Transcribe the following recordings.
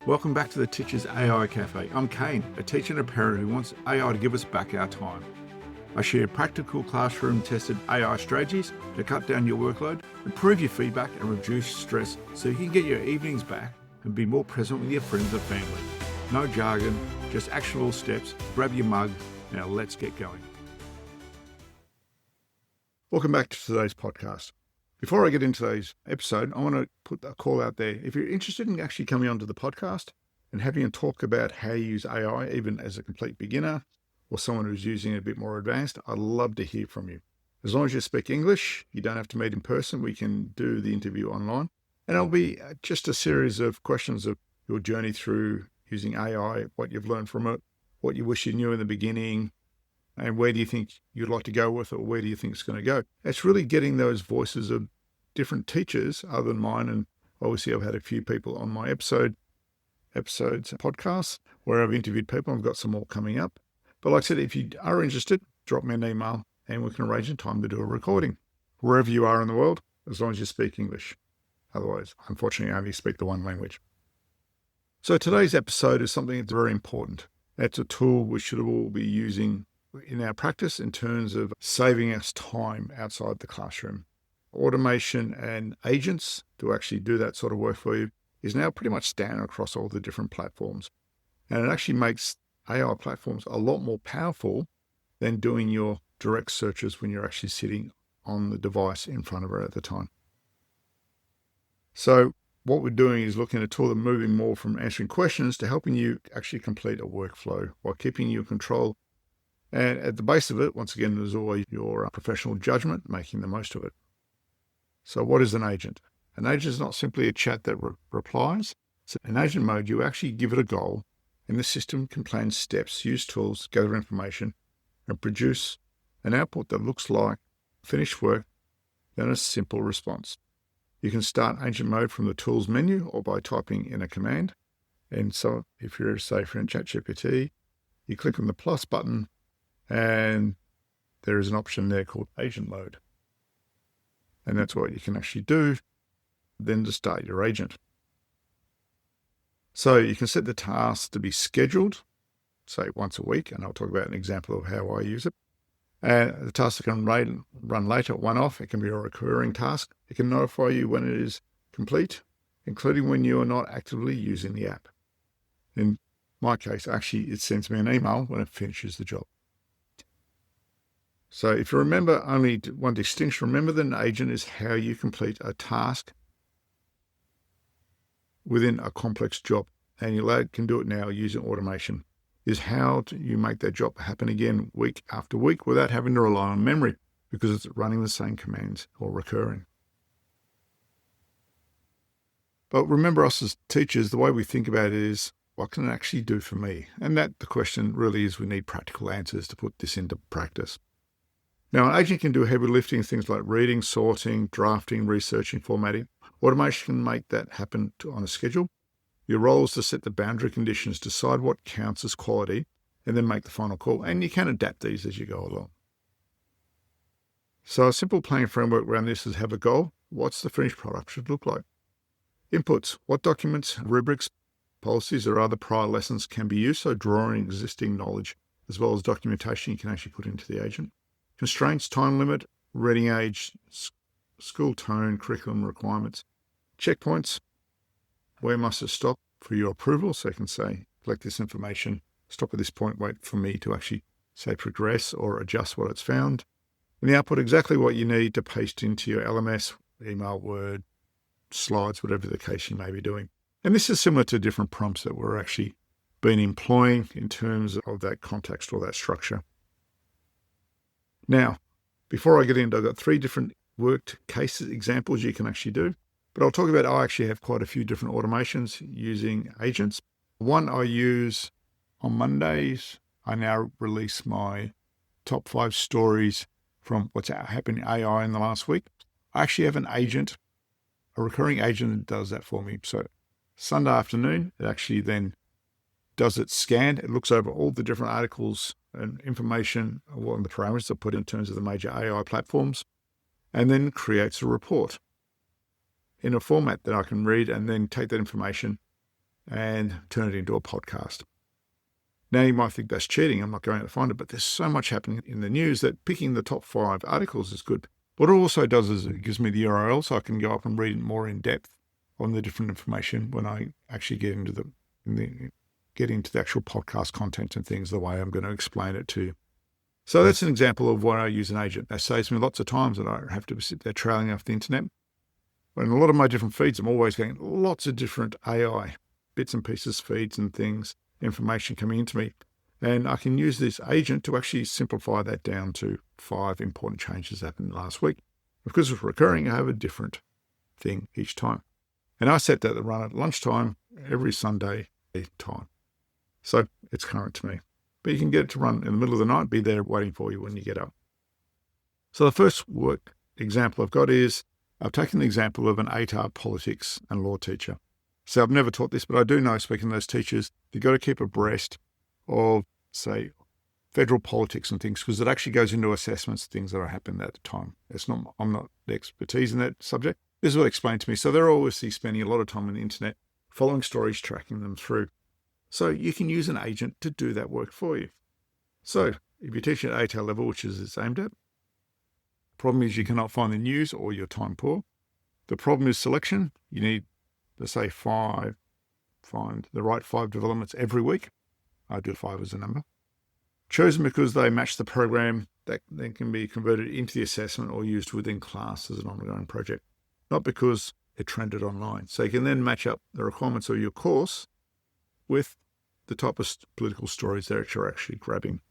Welcome back to the Teacher's AI Cafe. I'm Kane, a teacher and a parent who wants AI to give us back our time. I share practical classroom-tested AI strategies to cut down your workload, improve your feedback and reduce stress so you can get your evenings back and be more present with your friends and family. No jargon, just actionable steps. Grab your mug. Now let's get going. Welcome back to today's podcast. Before I get into today's episode, I want to put a call out there. If you're interested in actually coming onto the podcast and having a talk about how you use AI, even as a complete beginner or someone who's using it a bit more advanced, I'd love to hear from you. As long as you speak English, you don't have to meet in person. We can do the interview online. And it'll be just a series of questions of your journey through using AI, what you've learned from it, what you wish you knew in the beginning, and where do you think you'd like to go with it, or where do you think it's going to go? It's really getting those voices of different teachers other than mine. And obviously I've had a few people on my episodes, podcasts, where I've interviewed people. I've got some more coming up. But like I said, if you are interested, drop me an email and we can arrange a time to do a recording wherever you are in the world, as long as you speak English. Otherwise, unfortunately, I only speak the one language. So today's episode is something that's very important. It's a tool we should all be using in our practice in terms of saving us time outside the classroom. Automation and agents to actually do that sort of work for you is now pretty much standard across all the different platforms. And it actually makes AI platforms a lot more powerful than doing your direct searches when you're actually sitting on the device in front of it at the time. So what we're doing is looking at a tool that's moving more from answering questions to helping you actually complete a workflow while keeping you in control. And at the base of it, once again, there's always your professional judgment, making the most of it. So what is an agent? An agent is not simply a chat that replies. So in agent mode, you actually give it a goal, and the system can plan steps, use tools, gather information, and produce an output that looks like finished work, then a simple response. You can start agent mode from the tools menu or by typing in a command. And so if you're, say, if you're in ChatGPT, you click on the plus button, and there is an option there called agent mode. And that's what you can actually do then to start your agent. So you can set the tasks to be scheduled, say once a week, and I'll talk about an example of how I use it. And the tasks can run later, one-off. It can be a recurring task. It can notify you when it is complete, including when you are not actively using the app. In my case, actually, it sends me an email when it finishes the job. So if you remember only one distinction, remember that an agent is how you complete a task within a complex job. And you can do it now using automation. Is how you make that job happen again week after week without having to rely on memory, because it's running the same commands or recurring. But remember, us as teachers, the way we think about it is, what can it actually do for me? And that the question really is, we need practical answers to put this into practice. Now, an agent can do heavy lifting, things like reading, sorting, drafting, researching, formatting. Automation can make that happen on a schedule. Your role is to set the boundary conditions, decide what counts as quality, and then make the final call. And you can adapt these as you go along. So a simple planning framework around this is have a goal. What's the finished product should look like? Inputs. What documents, rubrics, policies, or other prior lessons can be used? So drawing existing knowledge, as well as documentation you can actually put into the agent. Constraints, time limit, reading age, school tone, curriculum requirements. Checkpoints. Where must it stop for your approval? So you can say, collect this information, stop at this point, wait for me to actually say progress or adjust what it's found. And the output, exactly what you need to paste into your LMS, email, Word, slides, whatever the case you may be doing. And this is similar to different prompts that we're actually been employing in terms of that context or that structure. Now, before I get into, I've got 3 different worked cases, examples you can actually do. But I'll talk about, I actually have quite a few different automations using agents. One I use on Mondays. I now release my top 5 stories from what's happened in AI in the last week. I actually have an agent, a recurring agent that does that for me. So Sunday afternoon, it actually then does its scan. It looks over all the different articles and information, what the parameters are put in terms of the major AI platforms, and then creates a report in a format that I can read and then take that information and turn it into a podcast. Now you might think that's cheating. I'm not going to find it, but there's so much happening in the news that picking the top 5 articles is good. What it also does is it gives me the URL so I can go up and read more in depth on the different information when I actually get into the actual podcast content and things the way I'm going to explain it to you. So that's an example of why I use an agent. That saves me lots of times that I have to sit there trailing off the internet. In a lot of my different feeds, I'm always getting lots of different AI bits and pieces, feeds and things, information coming into me. And I can use this agent to actually simplify that down to 5 important changes that happened last week. Because it's recurring, I have a different thing each time. And I set that to run at lunchtime every Sunday time. So it's current to me. But you can get it to run in the middle of the night, be there waiting for you when you get up. So the first work example I've got is I've taken the example of an ATAR politics and law teacher. So I've never taught this, but I do know, speaking to those teachers, you've got to keep abreast of, say, federal politics and things, because it actually goes into assessments, things that are happening at the time. I'm not the expertise in that subject. This is what explained to me. So they're obviously spending a lot of time on the internet, following stories, tracking them through. So you can use an agent to do that work for you. So if you're teaching at ATAR level, which is it's aimed at, problem is you cannot find the news or you're time poor. The problem is selection. You need, let's say, find the right 5 developments every week. I do 5 as a number. Chosen because they match the program that then can be converted into the assessment or used within class as an ongoing project, not because it trended online. So you can then match up the requirements of your course with the type of political stories that you're actually grabbing.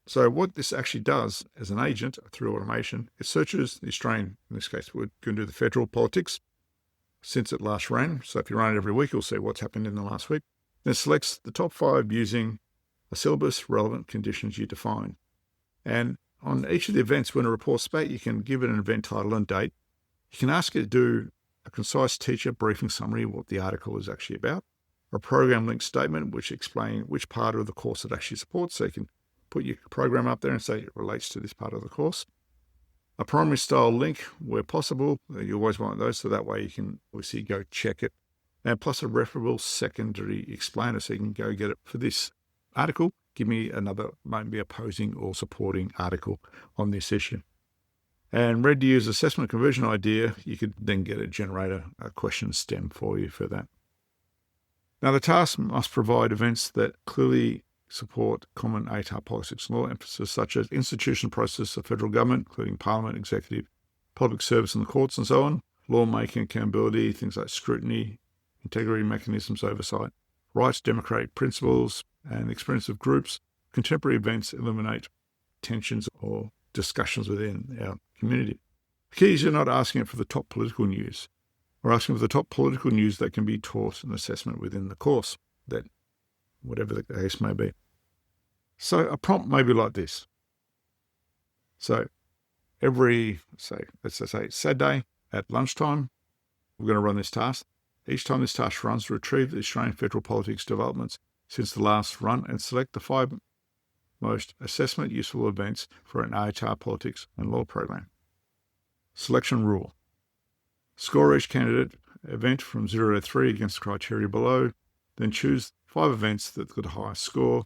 So what this actually does as an agent through automation, it searches the Australian, in this case, we're going to do the federal politics since it last ran. So if you run it every week, you'll see what's happened in the last week. Then it selects the top 5 using a syllabus relevant conditions you define. And on each of the events, when a report's back, you can give it an event title and date. You can ask it to do a concise teacher briefing summary of what the article is actually about, a program link statement which explains which part of the course it actually supports. So you can put your program up there and say it relates to this part of the course. A primary style link where possible. You always want those, so that way you can obviously go check it. And plus a referable secondary explainer, so you can go get it for this article. Give me another, maybe opposing or supporting article on this issue. And ready to use assessment conversion idea, you could then get a generator, a question stem for you for that. Now the task must provide events that clearly support common ATAR politics and law emphasis, such as institutional process of federal government, including parliament, executive, public service and the courts and so on, lawmaking, accountability, things like scrutiny, integrity mechanisms, oversight, rights, democratic principles, and experience of groups. Contemporary events eliminate tensions or discussions within our community. The key is you're not asking it for the top political news. We're asking for the top political news that can be taught an assessment within the course, that whatever the case may be. So a prompt may be like this. So every, let's say Saturday at lunchtime, we're going to run this task. Each time this task runs, retrieve the Australian federal politics developments since the last run and select the 5 most assessment useful events for an ATAR politics and law program. Selection rule. Score each candidate event from 0 to 3 against the criteria below, then choose 5 events that got the highest score.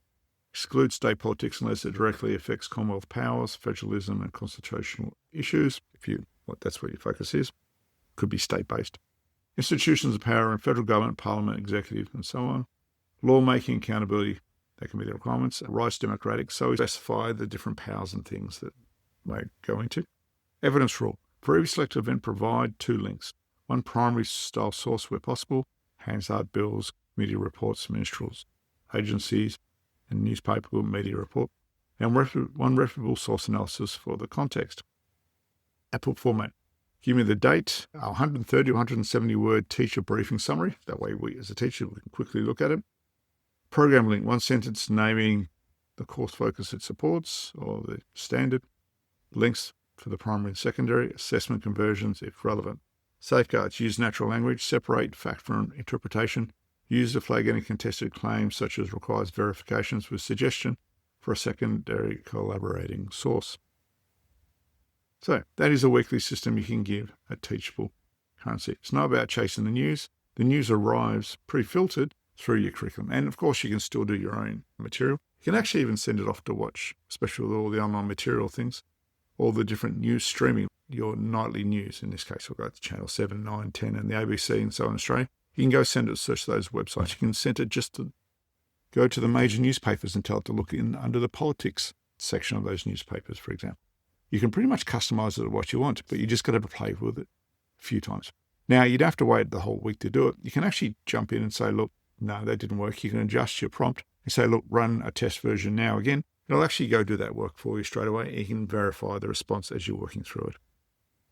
Exclude state politics unless it directly affects Commonwealth powers, federalism and constitutional issues. That's what your focus is. Could be state-based. Institutions of power and federal government, parliament, executive and so on. Lawmaking, accountability, that can be the requirements. Rights, democratic, so we specify the different powers and things that may go into. Evidence rule. For every selected event, provide 2 links. 1 primary style source where possible, Hansard bills, media reports, minstrels, agencies, and newspaper media report, and 1 reputable source analysis for the context. Output format. Give me the date, a 130 or 170 word teacher briefing summary. That way we, as a teacher, we can quickly look at it. Program link, 1 sentence naming the course focus it supports or the standard. Links for the primary and secondary. Assessment conversions if relevant. Safeguards, use natural language. Separate fact from interpretation. Use to flag any contested claims such as requires verifications with suggestion for a secondary collaborating source. So that is a weekly system you can give a teachable currency. It's not about chasing the news. the news arrives pre-filtered through your curriculum. And of course, you can still do your own material. You can actually even send it off to watch, especially with all the online material things, all the different news streaming, your nightly news. In this case, we'll go to Channel 7, 9, 10, and the ABC and so on in Australia. You can go send it, search those websites. You can send it just to go to the major newspapers and tell it to look in under the politics section of those newspapers, for example. You can pretty much customize it to what you want, but you just got to play with it a few times. Now, you'd have to wait the whole week to do it. You can actually jump in and say, look, no, that didn't work. You can adjust your prompt and say, look, run a test version now again. It'll actually go do that work for you straight away. You can verify the response as you're working through it.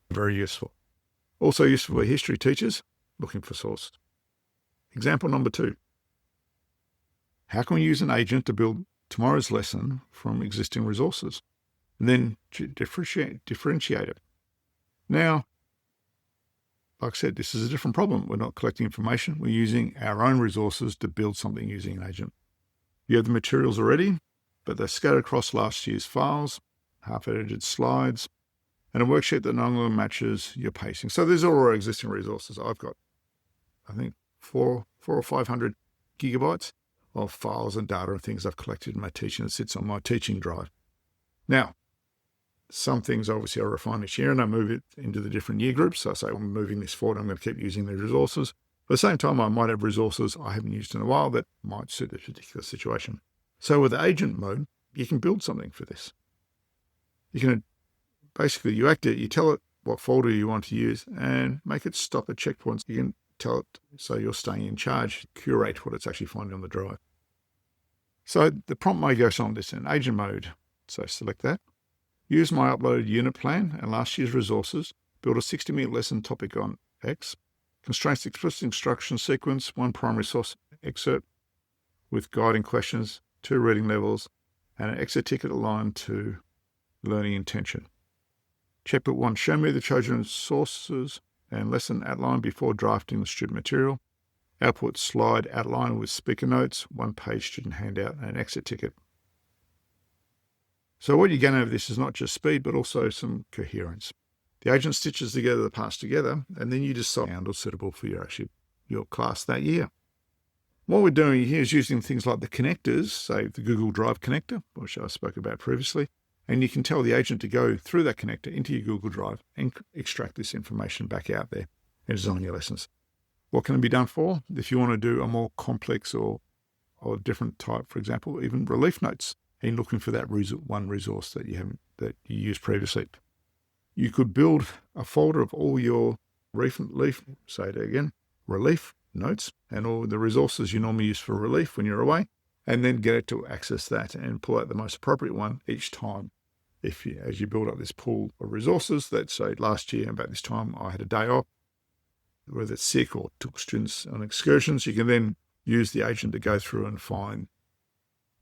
Very useful. Also useful for history teachers looking for sources. Example number 2. How can we use an agent to build tomorrow's lesson from existing resources and then differentiate it? Now, like I said, this is a different problem. We're not collecting information. We're using our own resources to build something using an agent. You have the materials already, but they're scattered across last year's files, half-edited slides, and a worksheet that no longer matches your pacing. So these are all our existing resources. I've got, I think, 400 or 500 gigabytes of files and data and things I've collected in my teaching that sits on my teaching drive. Now, some things obviously I refine each year and I move it into the different year groups. So I say, I'm moving this forward, I'm going to keep using the resources. But at the same time, I might have resources I haven't used in a while that might suit this particular situation. So with the agent mode, you can build something for this. You can basically, you act it, you tell it what folder you want to use and make it stop at checkpoints. You can tell it so you're staying in charge, curate what it's actually finding on the drive. So the prompt may go on this in agent mode. So select that. Use my uploaded unit plan and last year's resources. Build a 60-minute lesson topic on X. Constraints explicit instruction sequence, 1 primary source excerpt with guiding questions, 2 reading levels, and an exit ticket aligned to learning intention. Checkbook 1, show me the chosen sources and lesson outline before drafting the student material. Output slide outline with speaker notes, 1-page student handout, and an exit ticket. So what you're going to have this is not just speed, but also some coherence. The agent stitches together the parts together, and then you decide sound or suitable for your class that year. What we're doing here is using things like the connectors, say the Google Drive connector, which I spoke about previously, and you can tell the agent to go through that connector into your Google Drive and extract this information back out there and design your lessons. What can it be done for? If you want to do a more complex or different type, for example, even relief notes, and looking for that one resource that you used previously. You could build a folder of all your relief notes and all the resources you normally use for relief when you're away, and then get it to access that and pull out the most appropriate one each time. As you build up this pool of resources, let's say last year about this time I had a day off, whether it's sick or took students on excursions, you can then use the agent to go through and find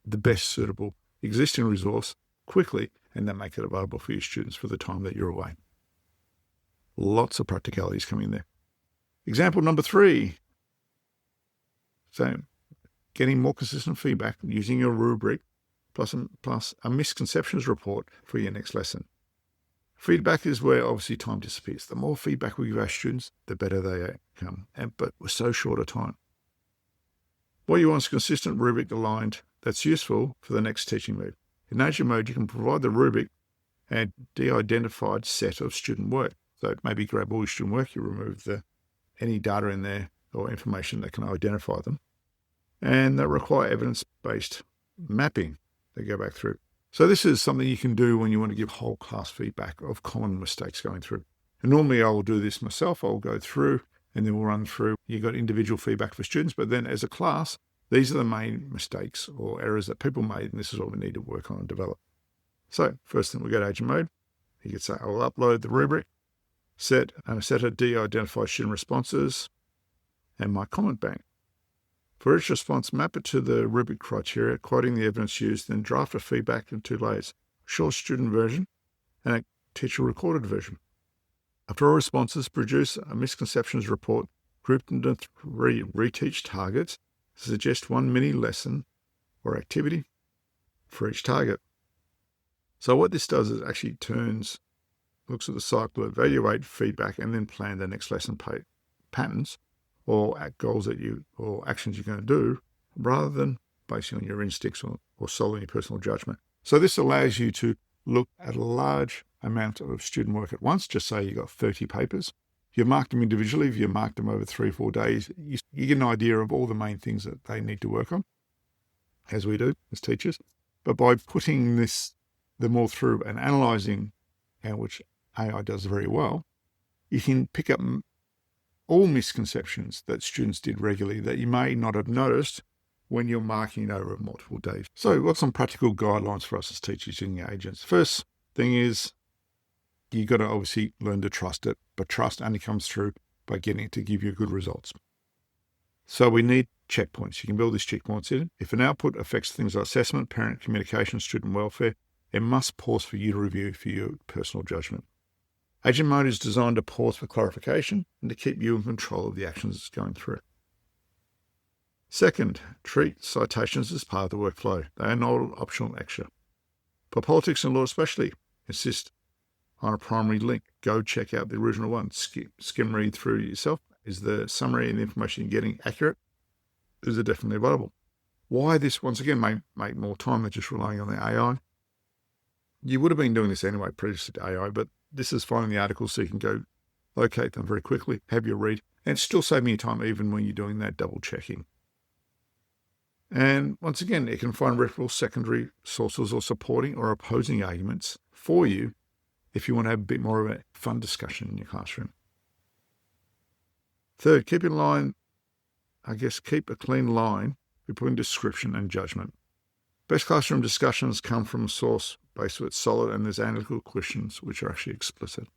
the best suitable existing resource quickly and then make it available for your students for the time that you're away. Lots of practicalities coming there. Example number 3. So getting more consistent feedback using your rubric plus a misconceptions report for your next lesson. Feedback is where obviously time disappears. The more feedback we give our students, the better they come. But we're so short of time. What you want is consistent rubric aligned that's useful for the next teaching move. In agent mode, you can provide the rubric and de-identified set of student work. So maybe grab all your student work, you remove any data in there or information that can identify them. And that require evidence-based mapping that go back through. So this is something you can do when you want to give whole class feedback of common mistakes going through. And normally I will do this myself. I'll go through and then we'll run through. You've got individual feedback for students, but then as a class, these are the main mistakes or errors that people made, and this is what we need to work on and develop. So first thing, we go to agent mode. You can say, I will upload the rubric, set a de-identified student responses, and my comment bank. For each response, map it to the rubric criteria, quoting the evidence used, then draft a feedback in 2 layers, short student version and a teacher recorded version. After all responses, produce a misconceptions report grouped into 3 reteach targets to suggest 1 mini lesson or activity for each target. So what this does is actually looks at the cycle, evaluate feedback, and then plan the next lesson patterns or goals that you or actions you're going to do, rather than basing on your instincts or solely your personal judgment. So this allows you to look at a large amount of student work at once. Just say you've got 30 papers. You mark them individually. If you mark them over 3 or 4 days, you get an idea of all the main things that they need to work on, as we do as teachers. But by putting them all through and analysing, which AI does very well, you can pick up all misconceptions that students did regularly that you may not have noticed when you're marking over multiple days. So what's some practical guidelines for us as teachers using agents? First thing is, you got to obviously learn to trust it, but trust only comes through by getting it to give you good results. So we need checkpoints. You can build these checkpoints in. If an output affects things like assessment, parent communication, student welfare, it must pause for you to review for your personal judgment. Agent mode is designed to pause for clarification and to keep you in control of the actions it's going through. Second, treat citations as part of the workflow. They are not optional extra. For politics and law especially, insist on a primary link. Go check out the original one. Skim read through yourself. Is the summary and the information you're getting accurate? Is it definitely available? Why this, once again, may make more time than just relying on the AI. You would have been doing this anyway previously to AI, but this is finding the articles so you can go locate them very quickly, have your read, and still saving you time even when you're doing that double checking. And once again, it can find reputable secondary sources or supporting or opposing arguments for you if you want to have a bit more of a fun discussion in your classroom. Third, keep a clean line between description and judgment. Best classroom discussions come from a source base that's solid and there's analytical questions which are actually explicit.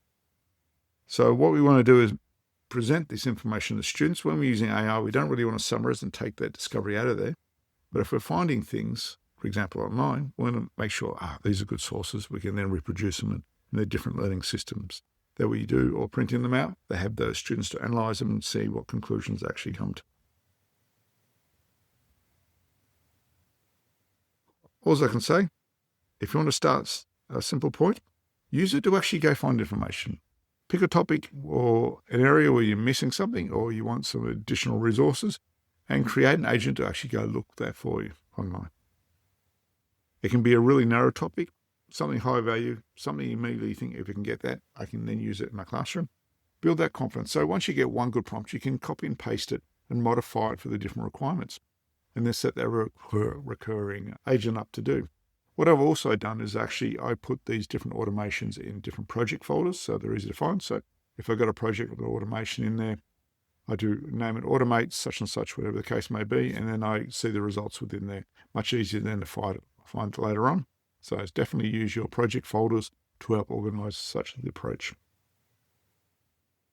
So what we want to do is present this information to students. When we're using AI, we don't really want to summarize and take that discovery out of there. But if we're finding things, for example, online, we want to make sure, these are good sources. We can then reproduce them in the different learning systems that we do, or printing them out. They have those students to analyse them and see what conclusions they actually come to. All I can say, if you want to start a simple point, use it to actually go find information. Pick a topic or an area where you're missing something or you want some additional resources and create an agent to actually go look that for you online. It can be a really narrow topic, something high value, something you immediately think, if you can get that, I can then use it in my classroom. Build that confidence. So once you get one good prompt, you can copy and paste it and modify it for the different requirements and then set that recurring agent up to do. What I've also done is actually I put these different automations in different project folders so they're easy to find. So if I've got a project with an automation in there, I do name it automate such and such, whatever the case may be, and then I see the results within there. Much easier than to find it later on. So it's definitely use your project folders to help organise such an approach.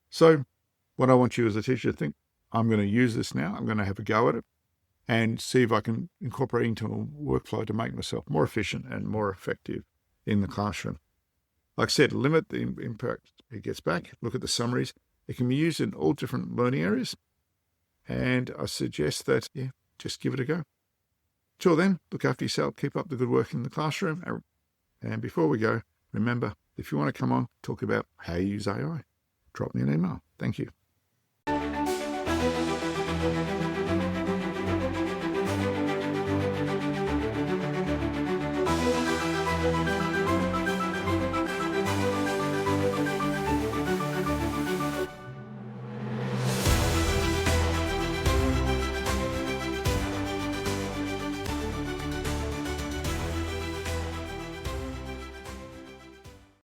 So what I want you as a teacher to think, I'm going to use this now, I'm going to have a go at it and see if I can incorporate it into a workflow to make myself more efficient and more effective in the classroom. Like I said, limit the impact it gets back, look at the summaries. It can be used in all different learning areas. And I suggest that, just give it a go. Till then, look after yourself, keep up the good work in the classroom. And before we go, remember, if you want to come on, talk about how you use AI, drop me an email. Thank you.